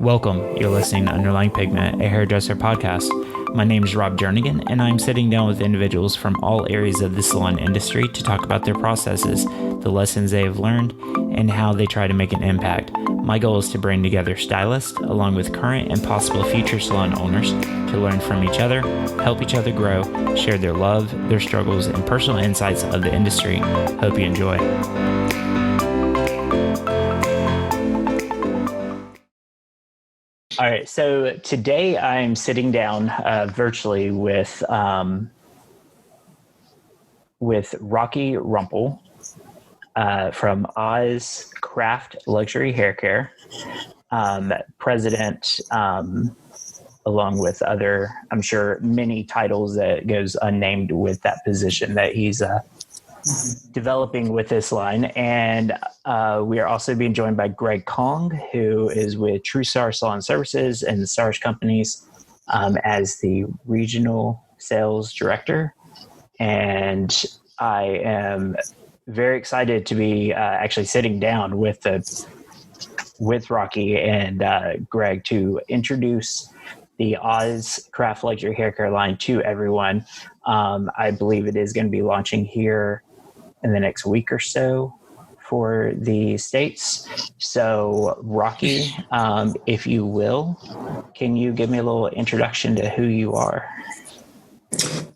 Welcome. You're listening to Underlying Pigment, a hairdresser podcast. My name is Rob Jernigan, and I'm sitting down with individuals from all areas of the salon industry to talk about their processes, the lessons they have learned, and how they try to make an impact. My goal is to bring together stylists, along with current and possible future salon owners, to learn from each other, help each other grow, share their love, their struggles, and personal insights of the industry. Hope you enjoy. All right, so today I'm sitting down virtually with Rocky Rumpel from Oz Craft Luxury Haircare, president, along with other, I'm sure, many titles that goes unnamed with that position that he's developing with this line. And we are also being joined by Greg Kong, who is with TruStar Salon Services and the Stars Companies as the regional sales director. And I am very excited to be actually sitting down with Rocky and Greg to introduce the Oz Craft Luxury Haircare line to everyone. I believe it is going to be launching here in the next week or so for the States. So Rocky, if you will, can you give me a little introduction to who you are?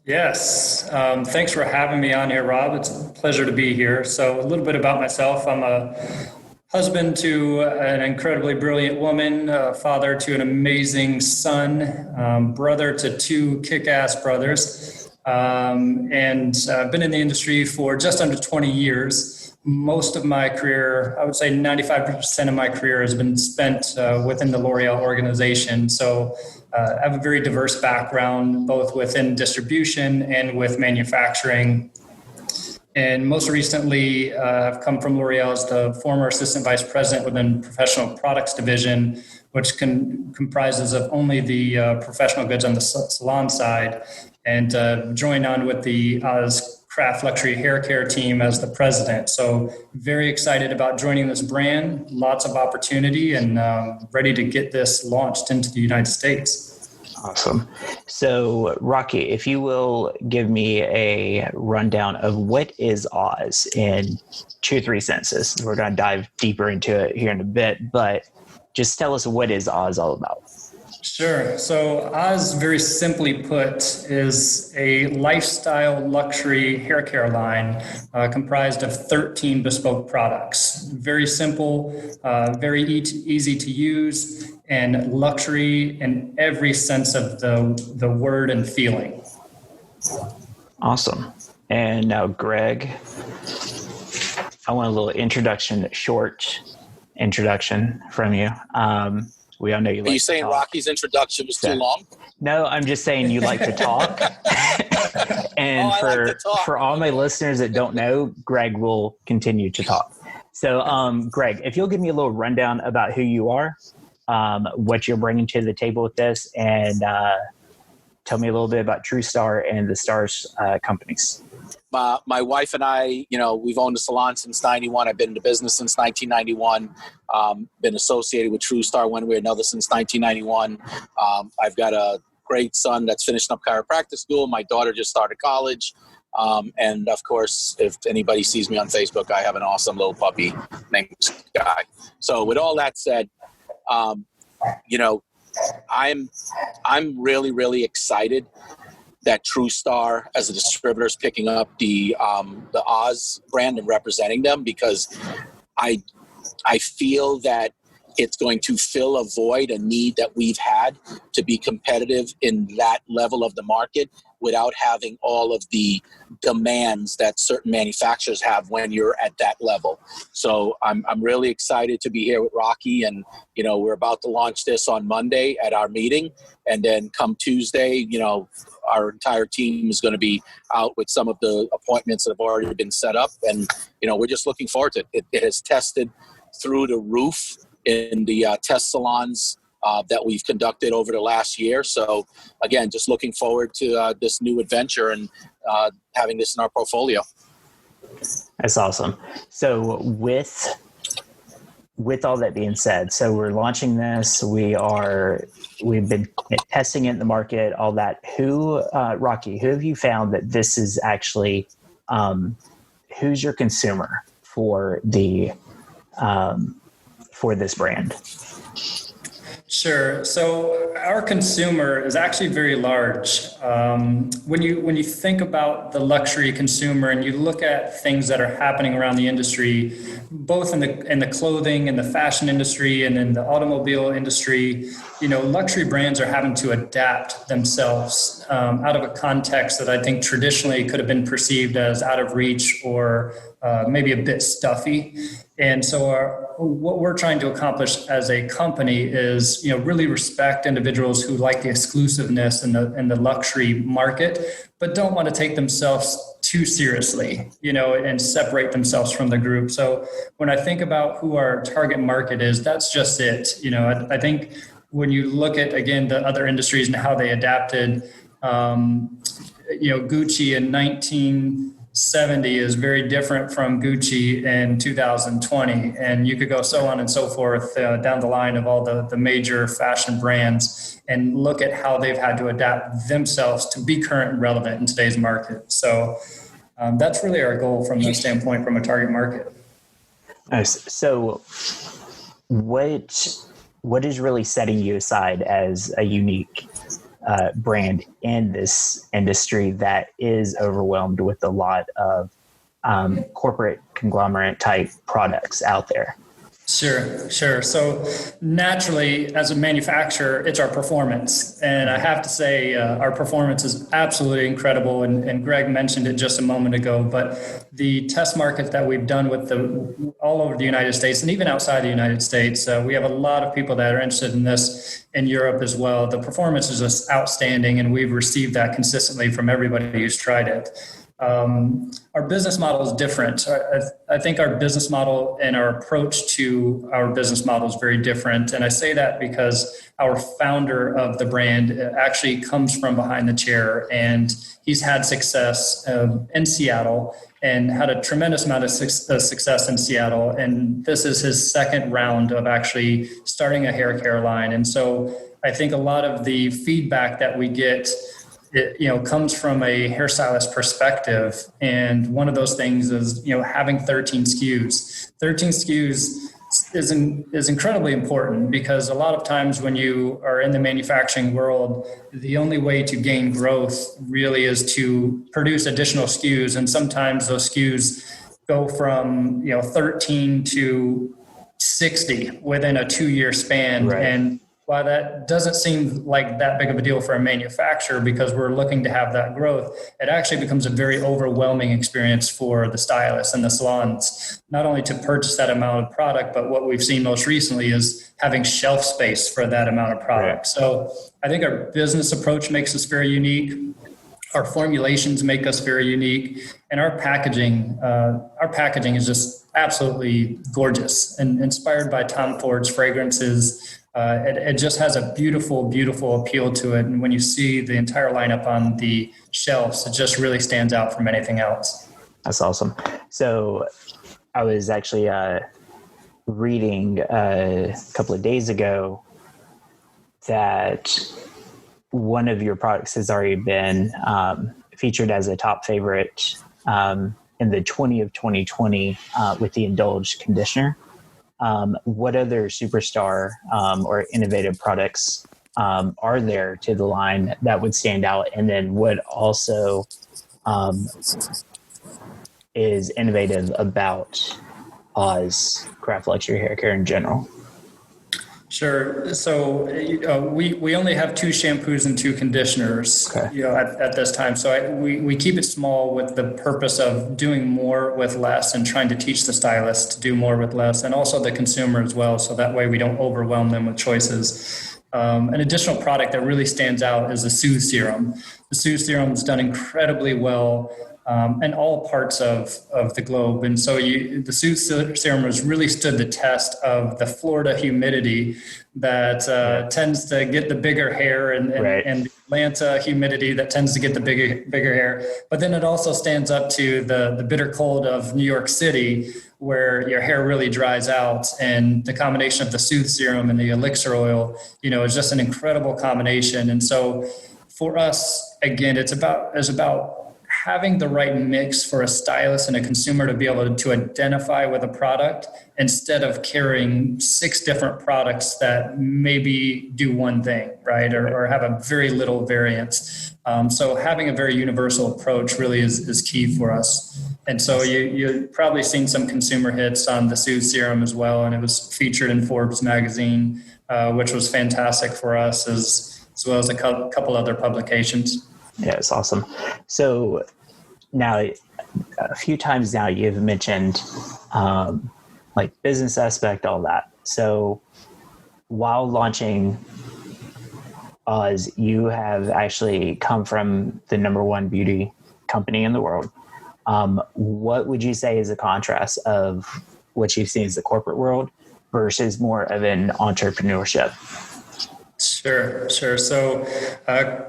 Yes. Thanks for having me on here, Rob. It's a pleasure to be here. So a little bit about myself. I'm a husband to an incredibly brilliant woman, father to an amazing son, brother to two kick-ass brothers. And I've been in the industry for just under 20 years. Most of my career, I would say 95% of my career has been spent within the L'Oreal organization. So I have a very diverse background, both within distribution and with manufacturing. And most recently, I've come from L'Oreal as the former assistant vice president within professional products division, which comprises of only the professional goods on the salon side, and joined on with the Oz Craft Luxury Haircare team as the president. So very excited about joining this brand, lots of opportunity, and ready to get this launched into the United States. Awesome. So Rocky, if you will give me a rundown of what is Oz in 2-3 sentences. We're going to dive deeper into it here in a bit, but just tell us, what is Oz all about? Sure. So Oz, very simply put, is a lifestyle luxury hair care line comprised of 13 bespoke products. Very simple, very easy to use, and luxury in every sense of the word and feeling. Awesome. And now, Greg, I want a little short introduction from you. We all know you like to talk. Are you saying Rocky's introduction was too long? No, I'm just saying you like to talk. And for all my listeners that don't know, Greg will continue to talk. So, Greg, if you'll give me a little rundown about who you are, what you're bringing to the table with this, and tell me a little bit about TruStar and the Stars companies. My wife and I, we've owned a salon since 91. I've been in the business since 1991. Been associated with TruStar one way or another since 1991. I've got a great son that's finishing up chiropractic school. My daughter just started college. And of course, if anybody sees me on Facebook, I have an awesome little puppy named Sky. So with all that said, I'm really, really excited that TruStar as a distributor is picking up the Oz brand and representing them, because I feel that it's going to fill a void, a need that we've had to be competitive in that level of the market without having all of the demands that certain manufacturers have when you're at that level. So I'm really excited to be here with Rocky, and we're about to launch this on Monday at our meeting, and then come Tuesday, our entire team is going to be out with some of the appointments that have already been set up, and we're just looking forward to it. It has tested through the roof in the test salons that we've conducted over the last year. So again, just looking forward to this new adventure and having this in our portfolio. That's awesome. So with with all that being said, so we're launching this. We've been testing it in the market, all that. Rocky, who have you found that this is actually, who's your consumer for this brand? Sure. So our consumer is actually very large. When you think about the luxury consumer and you look at things that are happening around the industry, both in the clothing and the fashion industry and in the automobile industry, luxury brands are having to adapt themselves out of a context that I think traditionally could have been perceived as out of reach or maybe a bit stuffy. And so what we're trying to accomplish as a company is, really respect individuals who like the exclusiveness in the luxury market, but don't want to take themselves too seriously, and separate themselves from the group. So when I think about who our target market is, that's just it. I think when you look at, again, the other industries and how they adapted, Gucci in 1970 is very different from Gucci in 2020. And you could go so on and so forth down the line of all the major fashion brands and look at how they've had to adapt themselves to be current and relevant in today's market. So that's really our goal from the standpoint from a target market. Nice. So what is really setting you aside as a unique brand in this industry that is overwhelmed with a lot of corporate conglomerate type products out there? Sure. So naturally, as a manufacturer, it's our performance. And I have to say, our performance is absolutely incredible. And Greg mentioned it just a moment ago, but the test markets that we've done with all over the United States and even outside the United States, we have a lot of people that are interested in this in Europe as well. The performance is just outstanding, and we've received that consistently from everybody who's tried it. Our business model is different. I think our business model and our approach to our business model is very different. And I say that because our founder of the brand actually comes from behind the chair, and he's had success in Seattle and had a tremendous amount of success in Seattle. And this is his second round of actually starting a hair care line. And so I think a lot of the feedback that we get comes from a hairstylist perspective. And one of those things is, having 13 SKUs. 13 SKUs is incredibly important, because a lot of times when you are in the manufacturing world, the only way to gain growth really is to produce additional SKUs. And sometimes those SKUs go from, 13 to 60 within a 2-year span. Right. And while that doesn't seem like that big of a deal for a manufacturer, because we're looking to have that growth, it actually becomes a very overwhelming experience for the stylists and the salons, not only to purchase that amount of product, but what we've seen most recently is having shelf space for that amount of product. Right. So I think our business approach makes us very unique. Our formulations make us very unique, and our packaging is just absolutely gorgeous and inspired by Tom Ford's fragrances. It just has a beautiful, beautiful appeal to it. And when you see the entire lineup on the shelves, it just really stands out from anything else. That's awesome. So I was actually reading a couple of days ago that one of your products has already been featured as a top favorite in the 2020 with the Indulge conditioner. What other superstar or innovative products are there to the line that would stand out? And then what also is innovative about Oz Craft Luxury Haircare in general? Sure. So we only have 2 shampoos and 2 conditioners, okay, at this time. So we keep it small with the purpose of doing more with less and trying to teach the stylist to do more with less, and also the consumer as well. So that way we don't overwhelm them with choices. An additional product that really stands out is the Soothe Serum. The Soothe Serum is done incredibly well in all parts of the globe. And so the Soothe Serum has really stood the test of the Florida humidity that tends to get the bigger hair and the Atlanta humidity that tends to get the bigger hair. But then it also stands up to the bitter cold of New York City, where your hair really dries out. And the combination of the Soothe Serum and the Elixir Oil, is just an incredible combination. And so for us, again, it's about having the right mix for a stylist and a consumer to be able to identify with a product instead of carrying 6 different products that maybe do one thing, right? Or have a very little variance. So having a very universal approach really is key for us. And so you've probably seen some consumer hits on the Soothe Serum as well. And it was featured in Forbes magazine, which was fantastic for us as well as a couple other publications. Yeah, it's awesome. So now, a few times now, you've mentioned like business aspect, all that. So while launching Oz, you have actually come from the #1 beauty company in the world. What would you say is a contrast of what you've seen as the corporate world versus more of an entrepreneurship? Sure. So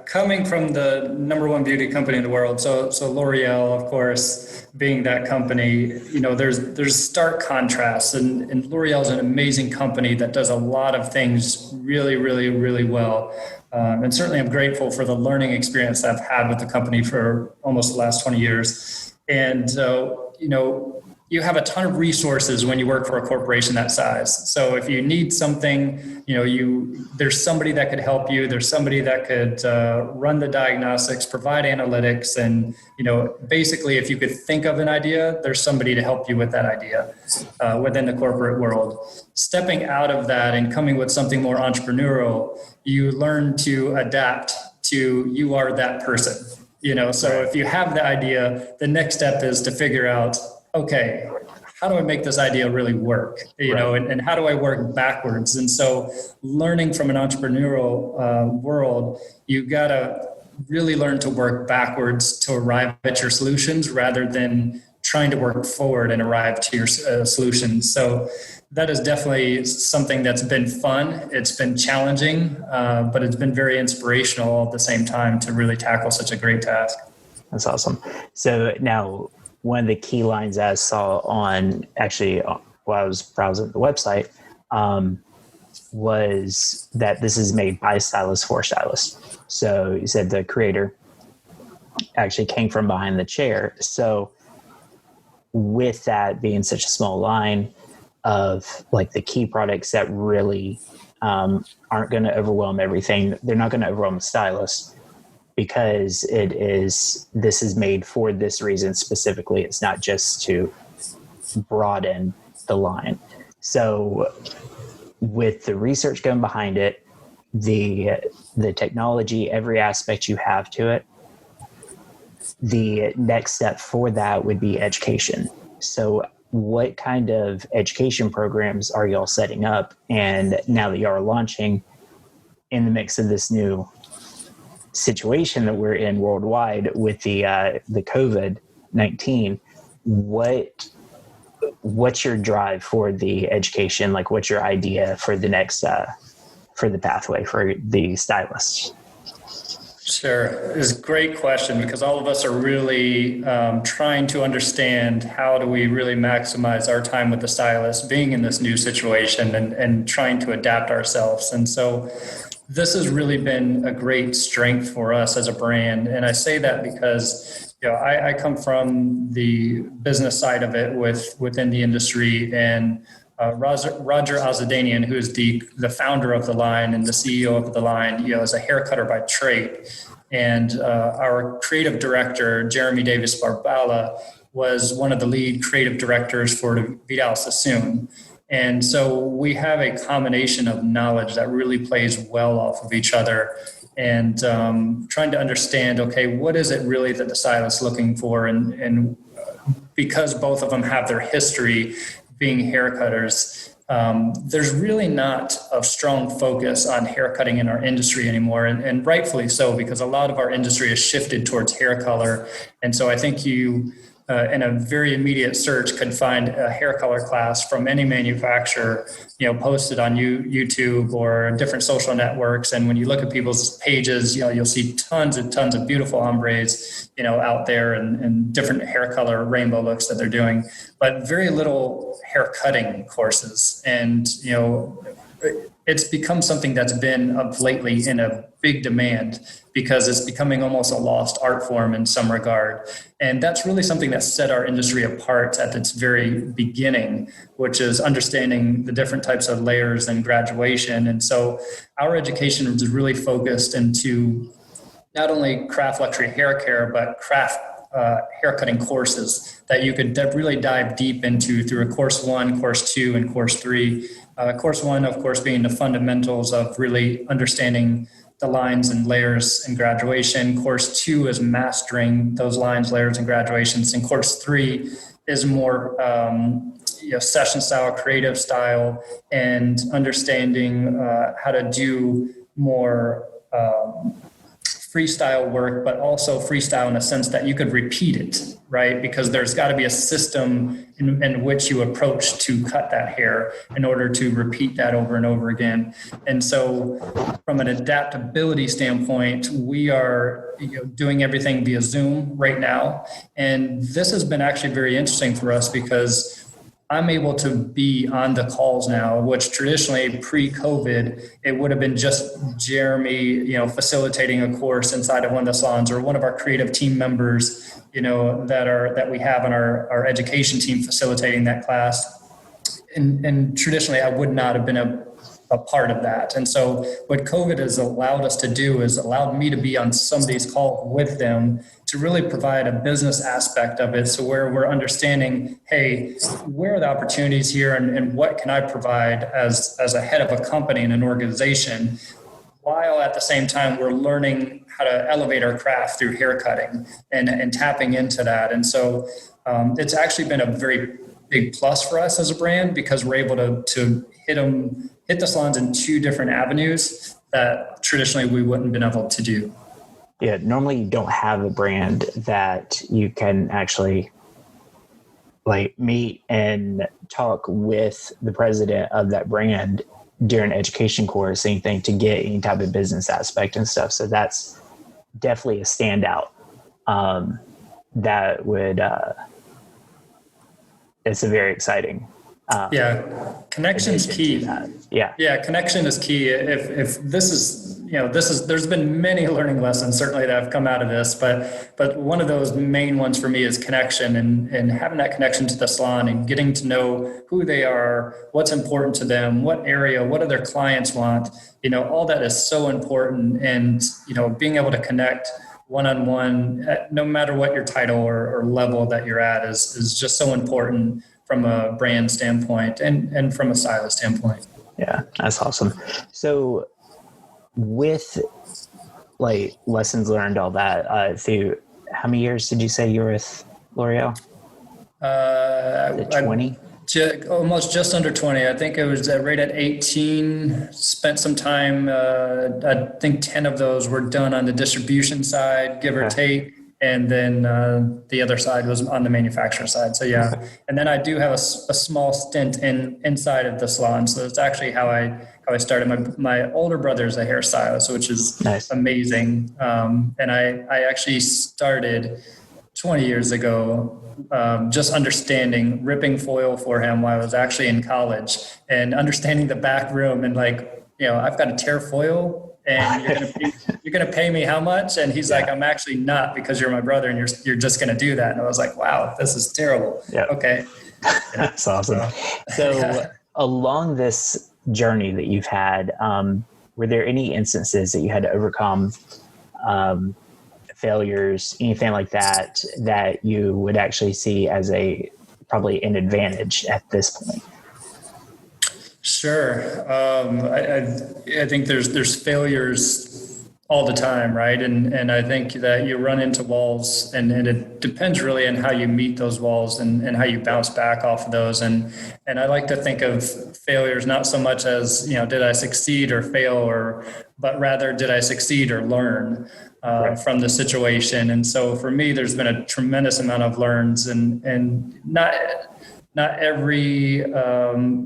coming from the #1 beauty company in the world, so L'Oreal, of course, being that company, there's stark contrasts. And L'Oreal is an amazing company that does a lot of things really, really, really well. And certainly I'm grateful for the learning experience I've had with the company for almost the last 20 years. And, you have a ton of resources when you work for a corporation that size. So if you need something, there's somebody that could help you. There's somebody that could run the diagnostics, provide analytics. And, basically, if you could think of an idea, there's somebody to help you with that idea within the corporate world. Stepping out of that and coming with something more entrepreneurial, you learn to adapt to you are that person. So if you have the idea, the next step is to figure out, okay, how do I make this idea really work? And how do I work backwards? And so learning from an entrepreneurial world, you got to really learn to work backwards to arrive at your solutions rather than trying to work forward and arrive to your solutions. So that is definitely something that's been fun. It's been challenging, but it's been very inspirational all at the same time to really tackle such a great task. That's awesome. So now, one of the key lines I saw while I was browsing the website, was that this is made by stylists for stylists. So you said the creator actually came from behind the chair. So with that being such a small line of like the key products that really aren't going to overwhelm everything, they're not going to overwhelm the stylist, because this is made for this reason specifically. It's not just to broaden the line. So with the research going behind it, the technology, every aspect you have to it, the next step for that would be education. So what kind of education programs are y'all setting up? And now that y'all are launching in the mix of this new situation that we're in worldwide with the COVID-19, what's your drive for the education? Like, what's your idea for the next for the pathway for the stylists? Sure. It's a great question, because all of us are really trying to understand how do we really maximize our time with the stylist being in this new situation and trying to adapt ourselves. And so this has really been a great strength for us as a brand. And I say that because, I come from the business side of it within the industry, and Roger Azadanian, who is the founder of the line and the CEO of the line, is a hair cutter by trade. And our creative director, Jeremy Davis Barbala, was one of the lead creative directors for Vidal Sassoon. And so we have a combination of knowledge that really plays well off of each other, and trying to understand, okay, what is it really that the stylist is looking for? And because both of them have their history being hair cutters, there's really not a strong focus on hair cutting in our industry anymore. And rightfully so, because a lot of our industry has shifted towards hair color. And so I think you in a very immediate search could find a hair color class from any manufacturer, posted on YouTube or different social networks. And when you look at people's pages, you'll see tons of beautiful hombres, out there and different hair color rainbow looks that they're doing, but very little hair cutting courses. And, it's become something that's been of lately in a big demand because it's becoming almost a lost art form in some regard. And that's really something that set our industry apart at its very beginning, which is understanding the different types of layers and graduation. And so our education was really focused into not only craft luxury hair care, but craft haircutting courses that you could really dive deep into through a course 1, course 2, and course 3. Course 1, of course, being the fundamentals of really understanding the lines and layers and graduation. Course 2 is mastering those lines, layers, and graduations. And course 3 is more session style, creative style, and understanding how to do more freestyle work, but also freestyle in a sense that you could repeat it, right? Because there's got to be a system in which you approach to cut that hair in order to repeat that over and over again. And so from an adaptability standpoint, we are doing everything via Zoom right now. And this has been actually very interesting for us because I'm able to be on the calls now, which traditionally pre-COVID, it would have been just Jeremy, facilitating a course inside of one of the salons, or one of our creative team members, that we have on our education team facilitating that class. And traditionally, I would not have been a part of that. And so what COVID has allowed us to do is allowed me to be on some of these calls with them to really provide a business aspect of it. So where we're understanding, hey, where are the opportunities here and what can I provide as a head of a company and an organization, while at the same time we're learning how to elevate our craft through haircutting and tapping into that. And so it's actually been a very big plus for us as a brand because we're able to hit the salons in 2 different avenues that traditionally we wouldn't have been able to do. Yeah, normally you don't have a brand that you can actually meet and talk with the president of that brand during an education course, anything to get any type of business aspect and stuff. So that's definitely a standout. That would, it's a very exciting. Connection's key. Yeah, connection is key. If this is, there's been many learning lessons certainly that have come out of this, but one of those main ones for me is connection and having that connection to the salon and getting to know who they are, what's important to them, what area, what do their clients want, all that is so important. And, being able to connect one-on-one, no matter what your title or level that you're at is just so important from a brand standpoint and from a stylist standpoint. Yeah, that's awesome. So with lessons learned, all that, through how many years did you say you were with L'Oreal? 20? Almost just under 20. I think it was right at 18. Spent some time, I think 10 of those were done on the distribution side, give or take. And then the other side was on the manufacturer side. So yeah, and then I do have a small stint inside of the salon. So that's actually how I started. My older brother is a hairstylist, which is nice. Amazing. And I actually started 20 years ago, just understanding ripping foil for him while I was actually in college and understanding the back room and I've got to tear foil. And you're gonna pay me how much? And he's like, I'm actually not, because you're my brother and you're just gonna do that. And I was like, wow, this is terrible. Yeah. Okay. That's awesome. So along this journey that you've had, were there any instances that you had to overcome, failures, anything like that you would actually see as probably an advantage at this point? Sure. I think there's failures all the time, right? And I think that you run into walls, and it depends really on how you meet those walls and how you bounce back off of those. And I like to think of failures not so much as, did I succeed or fail, but rather did I succeed or learn from the situation. And so for me, there's been a tremendous amount of learns, and not every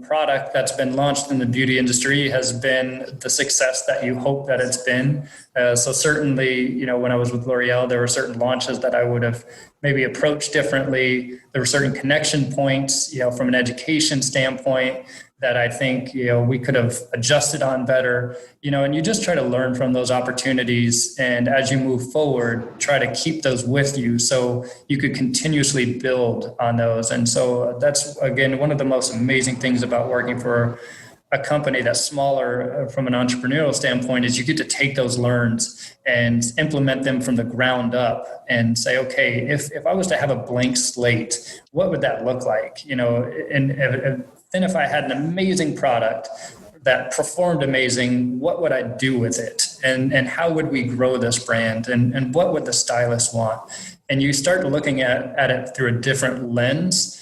product that's been launched in the beauty industry has been the success that you hope that it's been. So certainly, when I was with L'Oreal, there were certain launches that I would have maybe approached differently. There were certain connection points, from an education standpoint, that I think, we could have adjusted on better, and you just try to learn from those opportunities. And as you move forward, try to keep those with you so you could continuously build on those. And so that's, again, one of the most amazing things about working for a company that's smaller from an entrepreneurial standpoint is you get to take those learns and implement them from the ground up and say, okay, if I was to have a blank slate, what would that look like? And then if I had an amazing product that performed amazing, what would I do with it? And how would we grow this brand? And what would the stylist want? And you start looking at it through a different lens,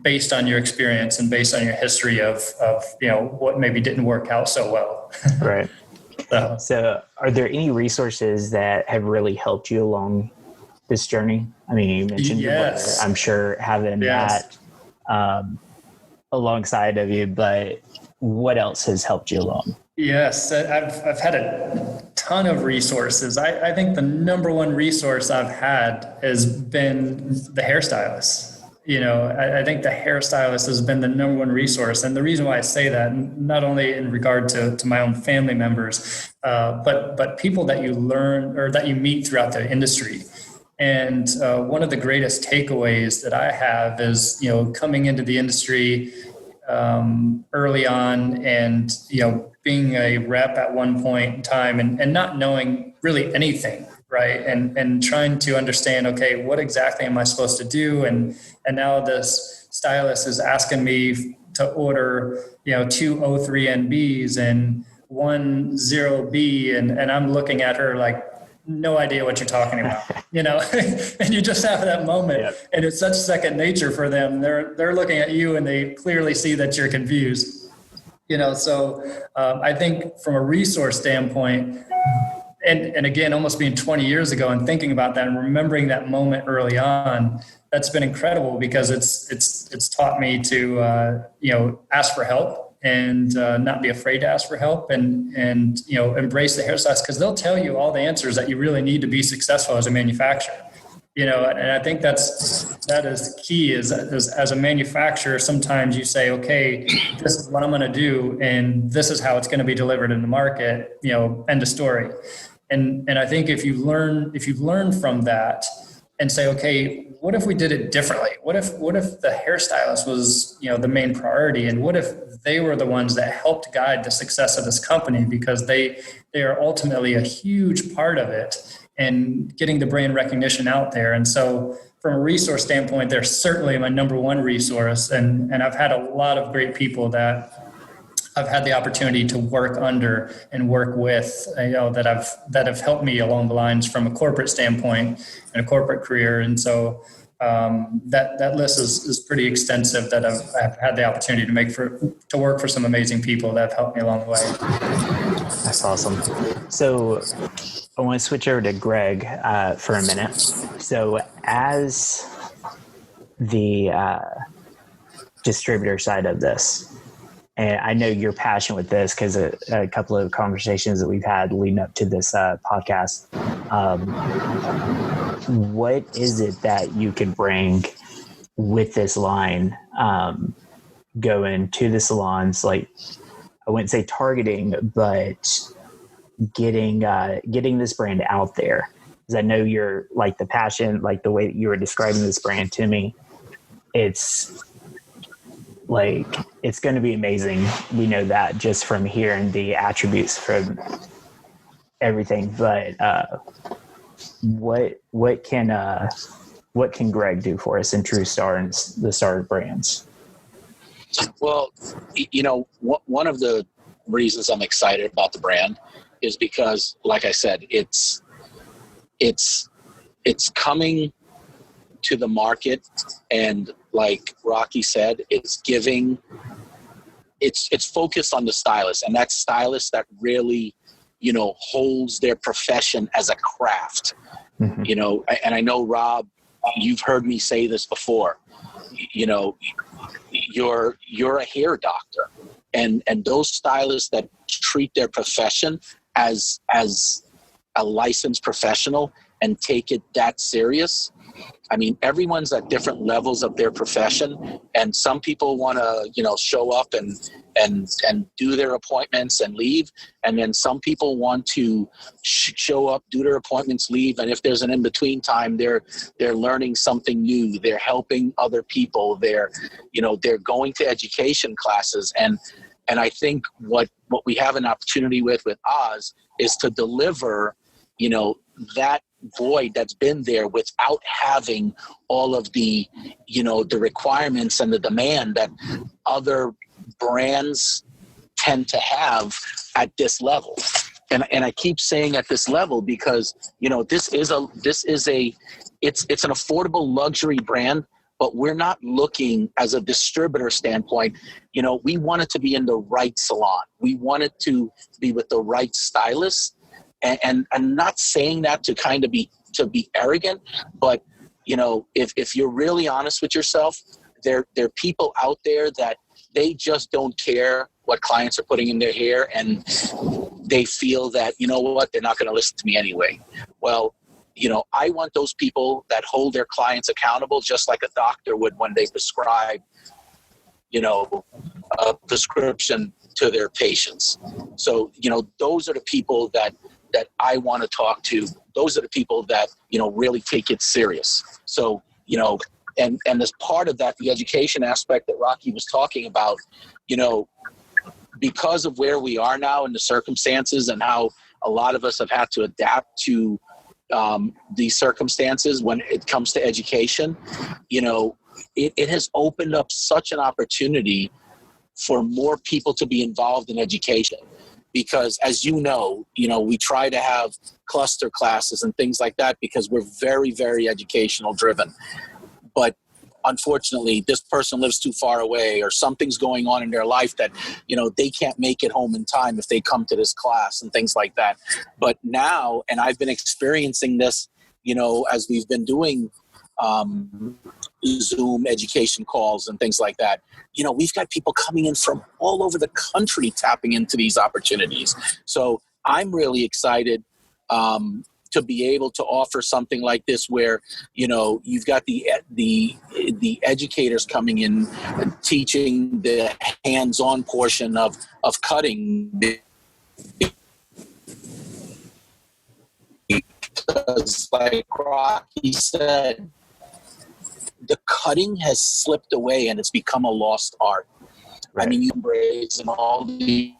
based on your experience and based on your history of what maybe didn't work out so well. Right. So are there any resources that have really helped you along this journey? I mean, you mentioned your brother. I'm sure having that alongside of you, but what else has helped you along? Yes, I've had a ton of resources. I think the number one resource I've had has been the hairstylist. I think the hairstylist has been the number one resource. And the reason why I say that, not only in regard to my own family members, but people that you learn or that you meet throughout the industry. And one of the greatest takeaways that I have is, coming into the industry early on and, being a rep at one point in time and not knowing really anything, right? And trying to understand, okay, what exactly am I supposed to do? And now this stylist is asking me to order, 2 O3NBs and 1 0B. And I'm looking at her like, no idea what you're talking about, and you just have that moment. And it's such second nature for them. They're looking at you and they clearly see that you're confused, so I think from a resource standpoint, and again, almost being 20 years ago and thinking about that and remembering that moment early on, that's been incredible because it's taught me to, ask for help and not be afraid to ask for help and embrace the hairstylist, because they'll tell you all the answers that you really need to be successful as a manufacturer. And I think that is key is as a manufacturer, sometimes you say, okay, this is what I'm going to do, and this is how it's going to be delivered in the market, end of story. And I think if you learn from that and say, okay, what if we did it differently? What if the hairstylist was, the main priority? And what if they were the ones that helped guide the success of this company, because they are ultimately a huge part of it and getting the brand recognition out there. And so from a resource standpoint, they're certainly my number one resource. And I've had a lot of great people that I've had the opportunity to work under and work with, that have helped me along the lines from a corporate standpoint and a corporate career. And so that list is pretty extensive that I've had the opportunity to work for some amazing people that have helped me along the way. That's awesome. So I want to switch over to Greg for a minute. So as the distributor side of this, and I know you're passionate with this because a couple of conversations that we've had leading up to this podcast. What is it that you can bring with this line going to the salons? Like, I wouldn't say targeting, but getting this brand out there. Because I know you're like the passion, like the way that you were describing this brand to me. It's like, it's going to be amazing. We know that just from hearing the attributes from everything. But what can Greg do for us in TruStar and the Star brands? Well, one of the reasons I'm excited about the brand is because, like I said, it's coming to the market, and like Rocky said, it's focused on the stylist, and that stylist that really, holds their profession as a craft. Mm-hmm. And I know, Rob, you've heard me say this before, you're a hair doctor, and those stylists that treat their profession as a licensed professional and take it that serious. I mean, everyone's at different levels of their profession, and some people want to, show up and do their appointments and leave, and then some people want to show up, do their appointments, leave, and if there's an in-between time, they're learning something new, they're helping other people, they're going to education classes, and I think what we have an opportunity with Oz is to deliver, that void that's been there without having all of the, the requirements and the demand that other brands tend to have at this level. And I keep saying at this level because, it's an affordable luxury brand, but we're not looking as a distributor standpoint. We want it to be in the right salon. We want it to be with the right stylist. And I'm not saying that to kind of be arrogant, but if you're really honest with yourself, there are people out there that they just don't care what clients are putting in their hair, and they feel that they're not going to listen to me anyway. Well, I want those people that hold their clients accountable, just like a doctor would when they prescribe a prescription to their patients. So those are the people that I want to talk to. Those are the people that, really take it serious. So, and as part of that, the education aspect that Rocky was talking about, because of where we are now in the circumstances and how a lot of us have had to adapt to these circumstances when it comes to education, it has opened up such an opportunity for more people to be involved in education. Because as we try to have cluster classes and things like that because we're very, very educational driven. But unfortunately, this person lives too far away or something's going on in their life that, they can't make it home in time if they come to this class and things like that. But now, and I've been experiencing this, as we've been doing Zoom education calls and things like that. We've got people coming in from all over the country tapping into these opportunities. So I'm really excited to be able to offer something like this where, you've got the educators coming in and teaching the hands-on portion of cutting. Because like Rocky said, the cutting has slipped away and it's become a lost art. Right. I mean, you braids and all these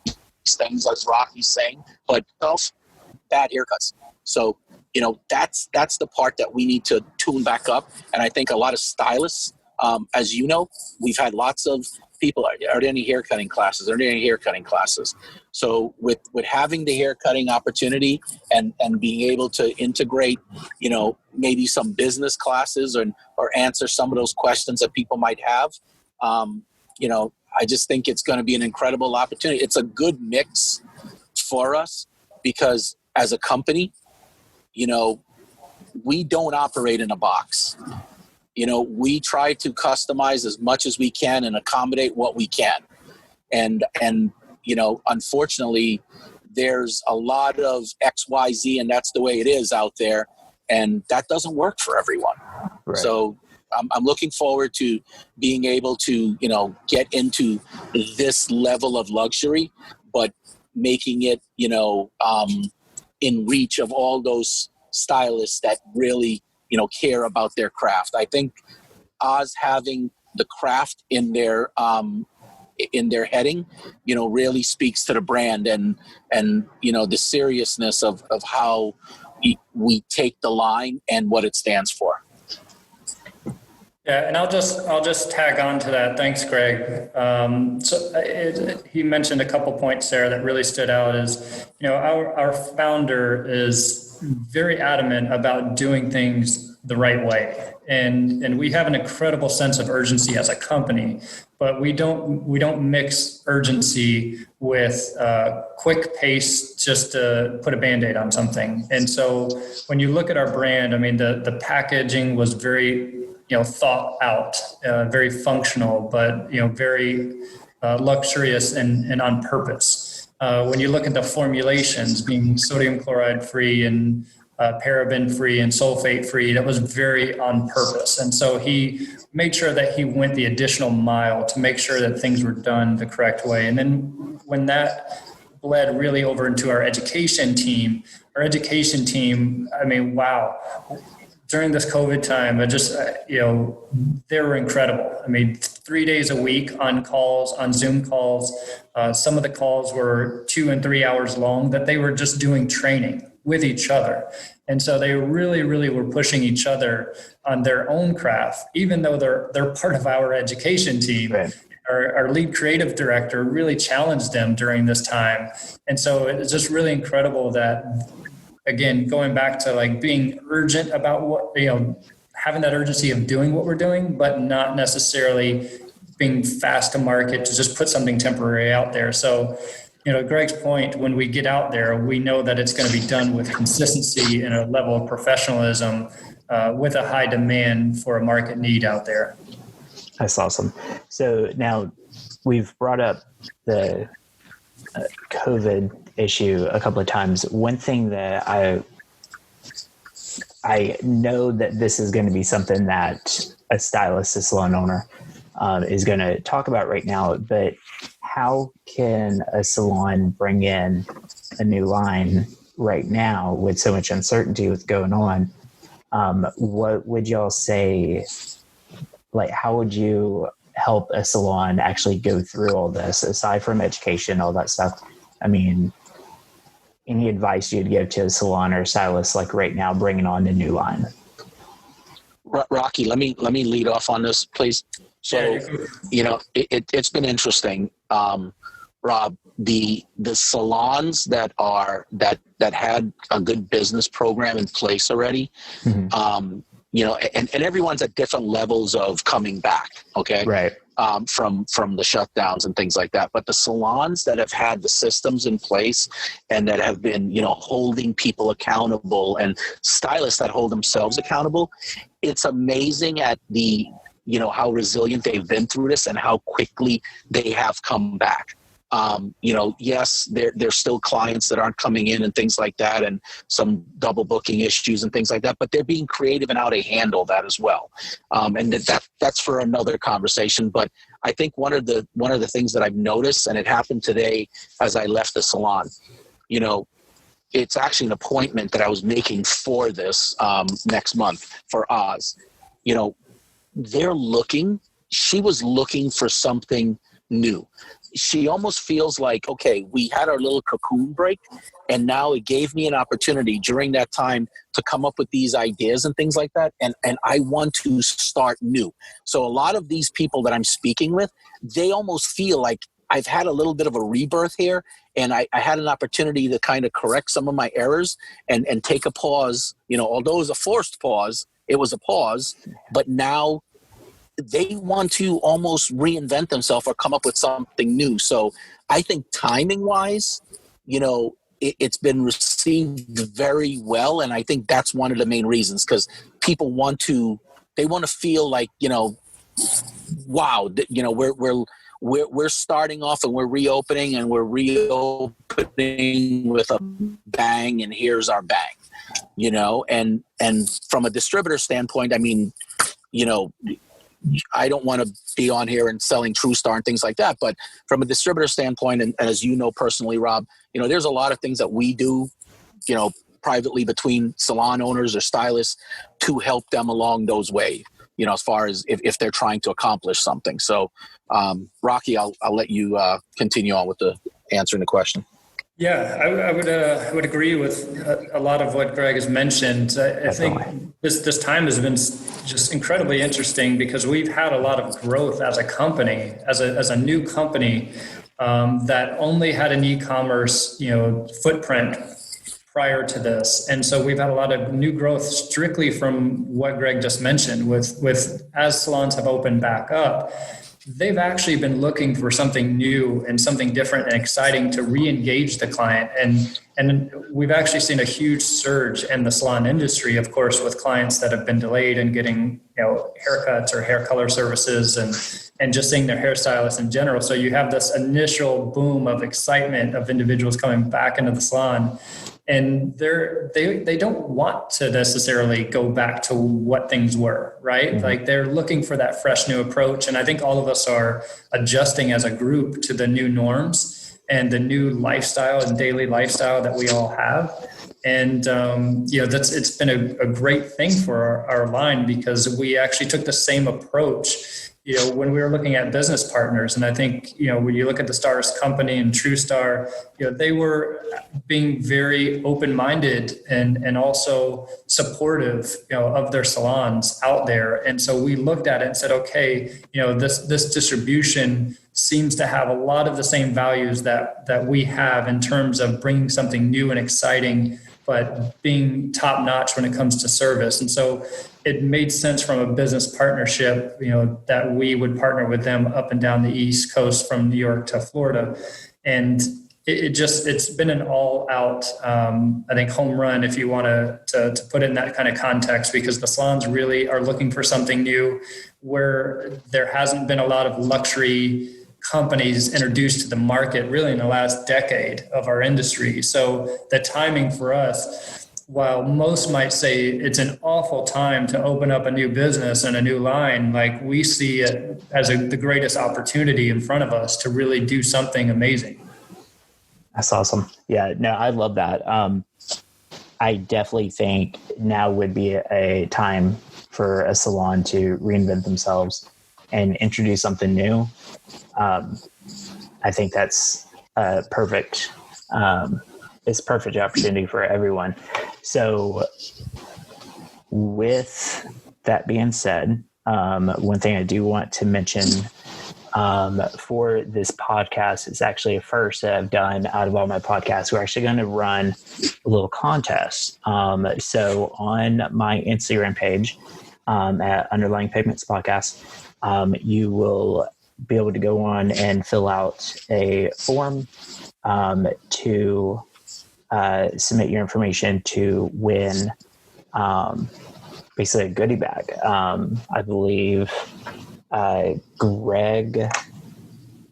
things, as Rocky's saying, but bad haircuts. So, that's the part that we need to tune back up. And I think a lot of stylists, as we've had lots of people, are there any haircutting classes? Are there any haircutting classes? So with having the haircutting opportunity and being able to integrate, maybe some business classes or answer some of those questions that people might have, I just think it's going to be an incredible opportunity. It's a good mix for us because as a company, we don't operate in a box. We try to customize as much as we can and accommodate what we can. And unfortunately, there's a lot of XYZ, and that's the way it is out there. And that doesn't work for everyone. Right. So I'm looking forward to being able to, get into this level of luxury, but making it, in reach of all those stylists that really, care about their craft. I think Oz having the craft in their heading, really speaks to the brand and the seriousness of how we take the line and what it stands for. Yeah, and I'll just tag on to that. Thanks, Greg. He mentioned a couple points there that really stood out. Is our founder is very adamant about doing things the right way, and we have an incredible sense of urgency as a company, but we don't mix urgency with quick pace just to put a Band-Aid on something. And so when you look at our brand, I mean, the packaging was very thought out, very functional, but very luxurious and on purpose. When you look at the formulations being sodium chloride free and paraben free and sulfate free, that was very on purpose. And so he made sure that he went the additional mile to make sure that things were done the correct way. And then when that bled really over into our education team, I mean, wow. During this COVID time, they were incredible. I mean, 3 days a week on calls, on Zoom calls. Some of the calls were 2 and 3 hours long that they were just doing training with each other. And so they really, really were pushing each other on their own craft, even though they're part of our education team. Right. Our lead creative director really challenged them during this time. And so it's just really incredible that, again, going back to like being urgent about what, having that urgency of doing what we're doing, but not necessarily being fast to market to just put something temporary out there. So, Greg's point, when we get out there, we know that it's going to be done with consistency and a level of professionalism with a high demand for a market need out there. That's awesome. So now we've brought up the COVID issue a couple of times. One thing that I know that this is going to be something that a stylist, a salon owner, is going to talk about right now, but how can a salon bring in a new line right now with so much uncertainty with going on? What would y'all say, like, how would you help a salon actually go through all this, aside from education, all that stuff? I mean, any advice you'd give to a salon or stylist, like right now, bringing on a new line? Rocky, let me lead off on this, please. So, it's been interesting. Rob, the salons that had a good business program in place already, mm-hmm. And everyone's at different levels of coming back. Okay. Right. From the shutdowns and things like that. But the salons that have had the systems in place and that have been, holding people accountable, and stylists that hold themselves accountable, it's amazing at the, how resilient they've been through this and how quickly they have come back. Yes, there's still clients that aren't coming in and things like that, and some double booking issues and things like that, but they're being creative in how they handle that as well. And that's for another conversation. But I think one of the things that I've noticed, and it happened today as I left the salon, it's actually an appointment that I was making for this next month for Oz. She was looking for something new. She almost feels like, okay, we had our little cocoon break, and now it gave me an opportunity during that time to come up with these ideas and things like that. And I want to start new. So a lot of these people that I'm speaking with, they almost feel like I've had a little bit of a rebirth here, and I had an opportunity to kind of correct some of my errors and take a pause. Although it was a forced pause, it was a pause, but now they want to almost reinvent themselves or come up with something new. So I think timing wise, it's been received very well. And I think that's one of the main reasons, because people want to feel like, wow, we're starting off and we're reopening with a bang, and here's our bang, and from a distributor standpoint, I mean, I don't want to be on here and selling TruStar and things like that, but from a distributor standpoint, and as you know personally, Rob, there's a lot of things that we do, privately between salon owners or stylists to help them along those ways, as far as if they're trying to accomplish something. So, Rocky, I'll let you continue on with the answering the question. Yeah, I would agree with a lot of what Greg has mentioned. I think this time has been just incredibly interesting because we've had a lot of growth as a company, as a new company that only had an e-commerce, footprint prior to this. And so we've had a lot of new growth strictly from what Greg just mentioned with as salons have opened back up. They've actually been looking for something new and something different and exciting to re-engage the client. And we've actually seen a huge surge in the salon industry, of course, with clients that have been delayed in getting, haircuts or hair color services and just seeing their hairstylist in general. So you have this initial boom of excitement of individuals coming back into the salon. And they don't want to necessarily go back to what things were, right? Mm-hmm. Like they're looking for that fresh new approach. And I think all of us are adjusting as a group to the new norms and the new lifestyle and daily lifestyle that we all have. And, it's been a great thing for our line because we actually took the same approach when we were looking at business partners. And I think, when you look at the Stars company and TruStar, they were being very open-minded and also supportive, of their salons out there. And so we looked at it and said, okay, this distribution seems to have a lot of the same values that we have in terms of bringing something new and exciting, but being top notch when it comes to service. And so it made sense from a business partnership, that we would partner with them up and down the East Coast from New York to Florida. And it's been an all out, I think, home run, if you want to put it in that kind of context, because the salons really are looking for something new where there hasn't been a lot of luxury companies introduced to the market really in the last decade of our industry. So the timing for us, while most might say it's an awful time to open up a new business and a new line, like we see it as the greatest opportunity in front of us to really do something amazing. That's awesome. Yeah, no, I love that. I definitely think now would be a time for a salon to reinvent themselves and introduce something new. I think that's perfect. It's a perfect opportunity for everyone. So with that being said, one thing I do want to mention for this podcast, it's actually a first that I've done out of all my podcasts. We're actually going to run a little contest. So on my Instagram page at Underlying Pavements Podcast, you will be able to go on and fill out a form to submit your information to win basically a goodie bag. I believe, Greg,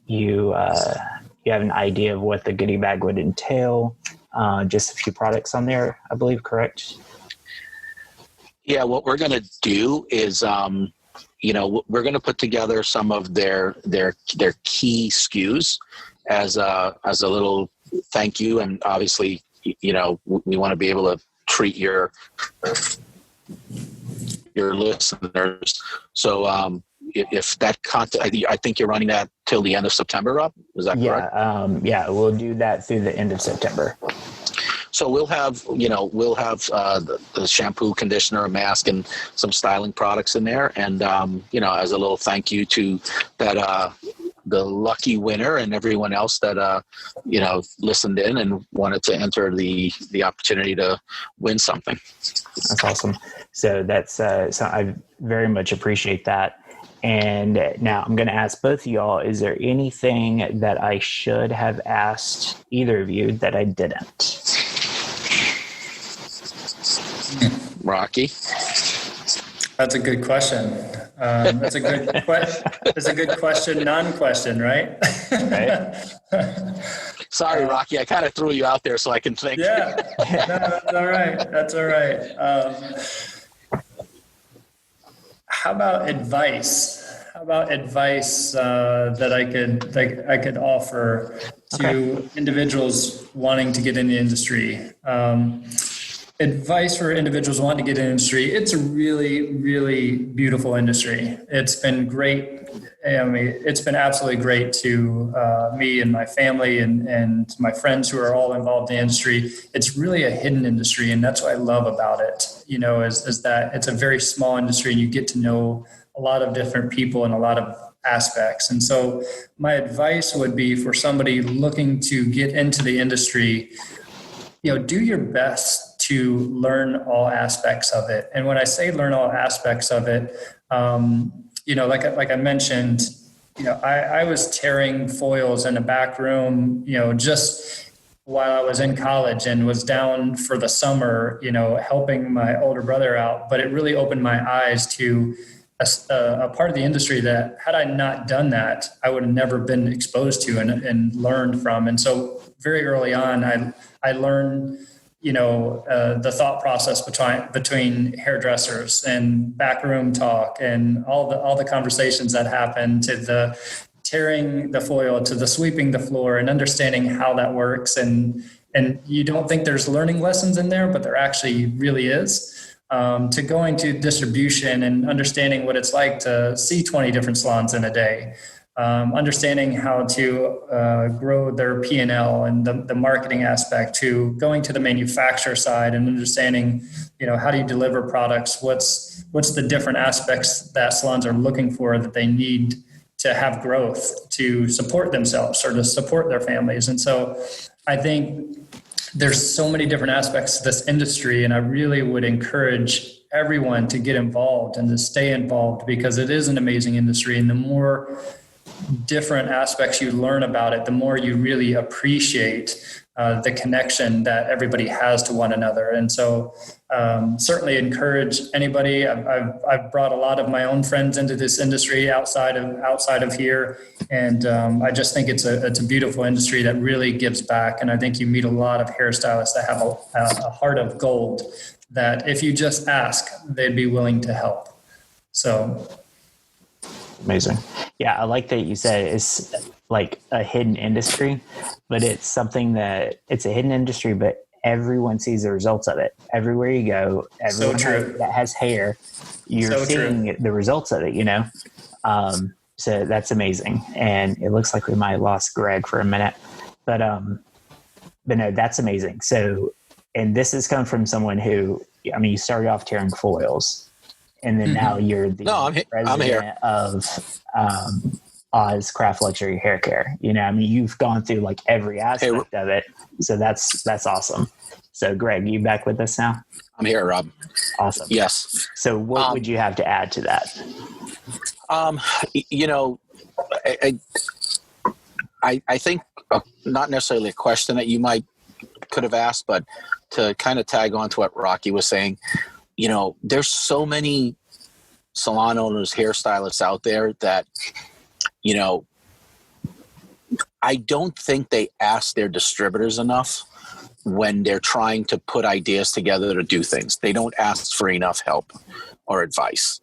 you have an idea of what the goodie bag would entail. Just a few products on there, I believe, correct? Yeah, what we're going to do is we're going to put together some of their key SKUs as a little thank you. And obviously, we want to be able to treat your listeners. So if that content, I think you're running that till the end of September, Rob, is that correct? Yeah, we'll do that through the end of September. So we'll have the shampoo, conditioner, a mask, and some styling products in there. And, as a little thank you to that, the lucky winner and everyone else that, listened in and wanted to enter the opportunity to win something. That's awesome. So that's, so I very much appreciate that. And now I'm going to ask both of y'all, is there anything that I should have asked either of you that I didn't? Rocky? That's a good question. That's a good question, non-question, right? Right. Sorry, Rocky, I kind of threw you out there so I can think. Yeah, no, that's all right. How about advice? That I could offer to individuals wanting to get in the industry? advice for individuals wanting to get in the industry, it's a really, really beautiful industry. It's been great. I mean, it's been absolutely great to me and my family and my friends who are all involved in the industry. It's really a hidden industry, and that's what I love about it, is that it's a very small industry and you get to know a lot of different people and a lot of aspects. And so my advice would be for somebody looking to get into the industry, do your best to learn all aspects of it. And when I say learn all aspects of it, like I mentioned, I was tearing foils in a back room, just while I was in college, and was down for the summer, helping my older brother out. But it really opened my eyes to a part of the industry that, had I not done that, I would have never been exposed to and learned from. And so very early on, I learned the thought process between hairdressers and backroom talk and all the conversations that happen, to the tearing the foil, to the sweeping the floor, and understanding how that works. And you don't think there's learning lessons in there, but there actually really is. To going to distribution and understanding what it's like to see 20 different salons in a day. Understanding how to grow their P&L and the marketing aspect, to going to the manufacturer side and understanding, how do you deliver products? What's the different aspects that salons are looking for that they need to have growth, to support themselves or to support their families. And so I think there's so many different aspects to this industry, and I really would encourage everyone to get involved and to stay involved, because it is an amazing industry. And the more different aspects you learn about it, the more you really appreciate the connection that everybody has to one another. And so certainly encourage anybody. I've brought a lot of my own friends into this industry outside of here. And I just think it's a beautiful industry that really gives back. And I think you meet a lot of hairstylists that have a heart of gold, that if you just ask, they'd be willing to help. So amazing. Yeah, I like that you said it's like a hidden industry, but it's something that it's a hidden industry, but everyone sees the results of it. Everywhere you go, everyone that has hair, you're seeing the results of it, so that's amazing. And it looks like we might have lost Greg for a minute, but no, that's amazing. So, and this is coming from someone who, you started off tearing foils, and then now you're the president of Oz Craft Luxury Haircare. You've gone through like every aspect of it. So that's awesome. So Greg, you back with us now? I'm here, Rob. Awesome. Yes. So what would you have to add to that? I think not necessarily a question that you could have asked, but to kind of tag on to what Rocky was saying, there's so many salon owners, hairstylists out there that, I don't think they ask their distributors enough when they're trying to put ideas together to do things. They don't ask for enough help or advice.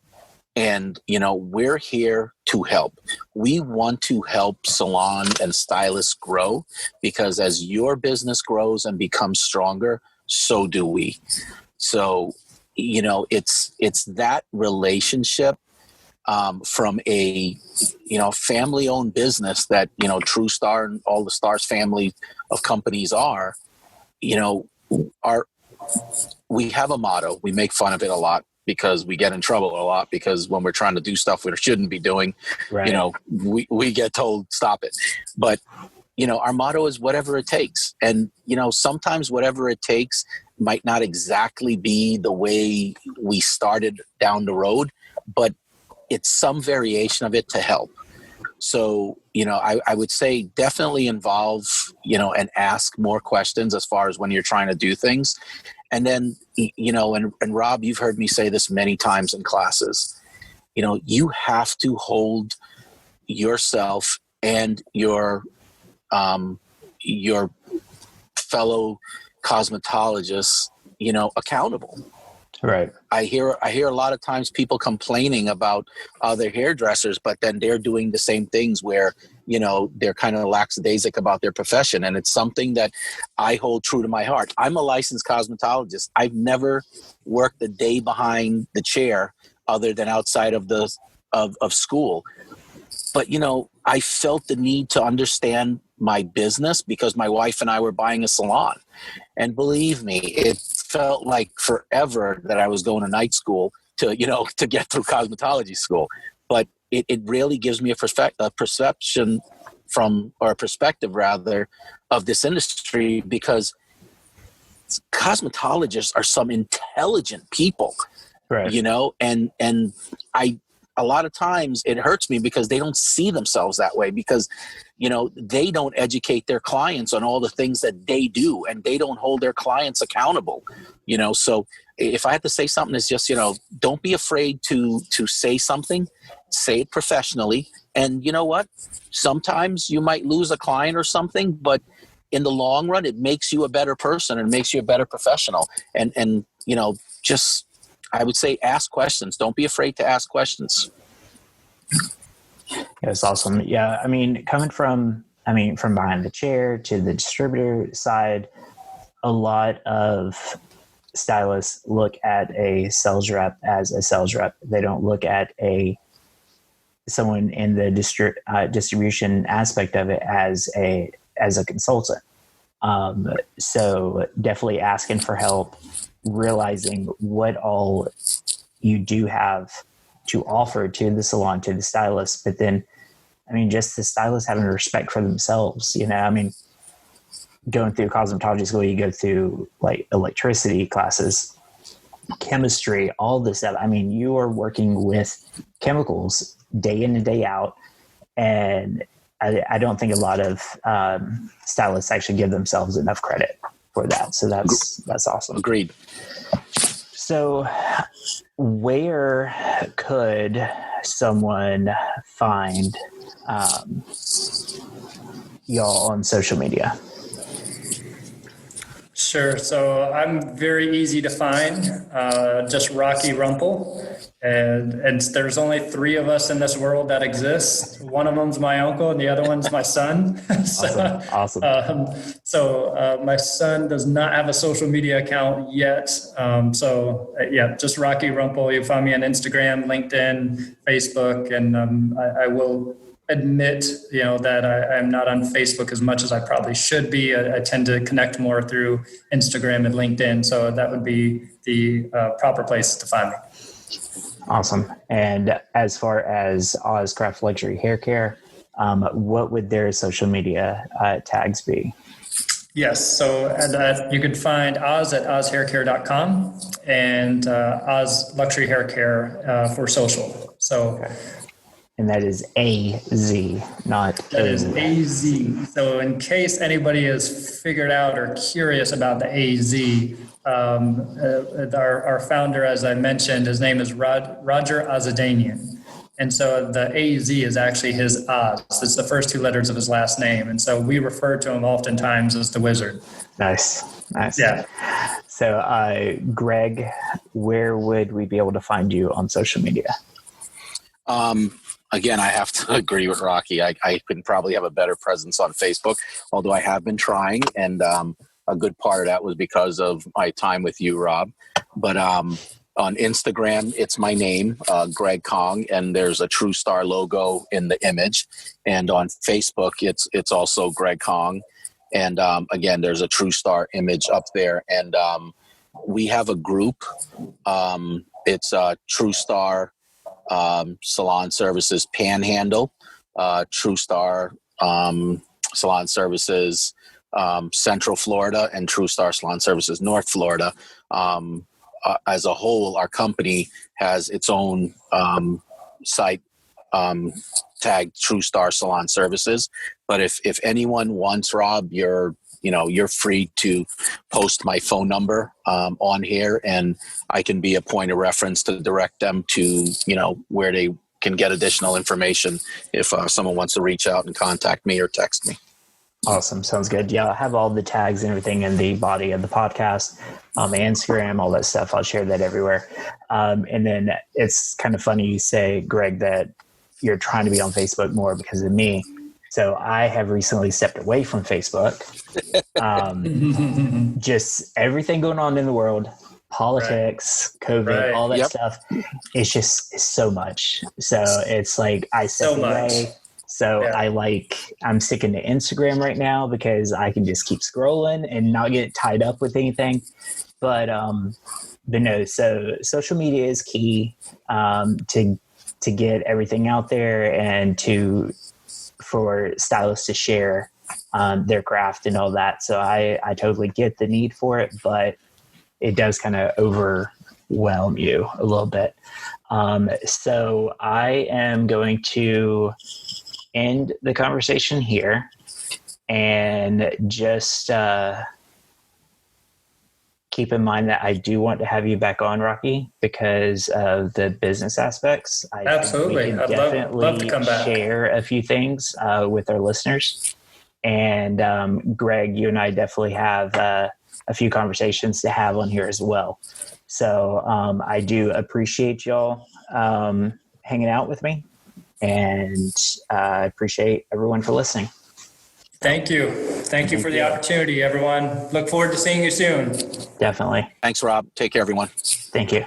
And, we're here to help. We want to help salon and stylists grow, because as your business grows and becomes stronger, so do we. So, it's that relationship from a, family-owned business that, TruStar and all the Stars family of companies are, we have a motto. We make fun of it a lot because we get in trouble a lot, because when we're trying to do stuff we shouldn't be doing, right, we get told, stop it. But, our motto is whatever it takes. And, sometimes whatever it takes might not exactly be the way we started down the road, but it's some variation of it to help. So, I would say definitely involve, and ask more questions as far as when you're trying to do things. And then, and Rob, you've heard me say this many times in classes, you have to hold yourself and your fellow cosmetologists, accountable. Right. I hear a lot of times people complaining about other hairdressers, but then they're doing the same things where, they're kind of lackadaisic about their profession. And it's something that I hold true to my heart. I'm a licensed cosmetologist. I've never worked a day behind the chair other than outside of of school. But, I felt the need to understand my business because my wife and I were buying a salon. And believe me, it felt like forever that I was going to night school to get through cosmetology school. But it really gives me a perspective rather of this industry, because cosmetologists are some intelligent people, Right. and a lot of times it hurts me because they don't see themselves that way, because, they don't educate their clients on all the things that they do, and they don't hold their clients accountable, so if I had to say something, it's just, don't be afraid to say something, say it professionally. And you know what? Sometimes you might lose a client or something, but in the long run, it makes you a better person and makes you a better professional. And just, I would say, ask questions. Don't be afraid to ask questions. That's awesome. Yeah. I mean, coming from behind the chair to the distributor side, a lot of stylists look at a sales rep as a sales rep. They don't look at someone in the distribution aspect of it as a consultant. So definitely asking for help, realizing what all you do have to offer to the salon, to the stylist. But then, just the stylist having respect for themselves, going through cosmetology school, you go through like electricity classes, chemistry, all this stuff. You are working with chemicals day in and day out. And I don't think a lot of stylists actually give themselves enough credit for that. So that's awesome. Agreed. So where could someone find y'all on social media? Sure. So I'm very easy to find, just Rocky Rumpel. And there's only 3 of us in this world that exist. One of them's my uncle and the other one's my son. Awesome. So my son does not have a social media account yet. Just Rocky Rumpel. You find me on Instagram, LinkedIn, Facebook, and I will admit, that I'm not on Facebook as much as I probably should be. I tend to connect more through Instagram and LinkedIn. So that would be the proper place to find me. Awesome. And as far as Oz Craft Luxury Haircare, what would their social media tags be? Yes. So you could find Oz at ozhaircare.com and Oz Luxury Haircare for social. So. Okay. And that is A-Z, not That is A-Z. So in case anybody has figured out or curious about the A-Z, our founder, as I mentioned, his name is Roger Azadanian. And so the A-Z is actually his Oz. It's the first 2 letters of his last name. And so we refer to him oftentimes as the Wizard. Nice. Yeah. So, Greg, where would we be able to find you on social media? Again, I have to agree with Rocky. I could probably have a better presence on Facebook, although I have been trying. And a good part of that was because of my time with you, Rob. But on Instagram, it's my name, Greg Kong, and there's a TruStar logo in the image. And on Facebook, it's also Greg Kong. And again, there's a TruStar image up there. And we have a group. It's TruStar Salon Services Panhandle, TruStar Salon Services Central Florida, and TruStar Salon Services North Florida. As a whole, our company has its own site tagged TruStar Salon Services. But if anyone wants, Rob, you're free to post my phone number on here, and I can be a point of reference to direct them to, where they can get additional information if someone wants to reach out and contact me or text me. Awesome. Sounds good. Yeah, I'll have all the tags and everything in the body of the podcast, Instagram, all that stuff. I'll share that everywhere. And then it's kind of funny you say, Greg, that you're trying to be on Facebook more because of me. So I have recently stepped away from Facebook. Just everything going on in the world, politics, COVID, all that stuff. It's just so much. So it's like I stepped away. So I'm sticking to Instagram right now because I can just keep scrolling and not get tied up with anything. But no, so social media is key to get everything out there and for stylists to share their craft and all that. So I totally get the need for it, but it does kind of overwhelm you a little bit. So I am going to end the conversation here and just keep in mind that I do want to have you back on, Rocky, because of the business aspects. Absolutely. I'd love to come back. Share a few things with our listeners. And Greg, you and I definitely have a few conversations to have on here as well. So I do appreciate y'all hanging out with me. And I appreciate everyone for listening. Thank you. Thank you for the opportunity, everyone. Look forward to seeing you soon. Definitely. Thanks, Rob. Take care, everyone. Thank you.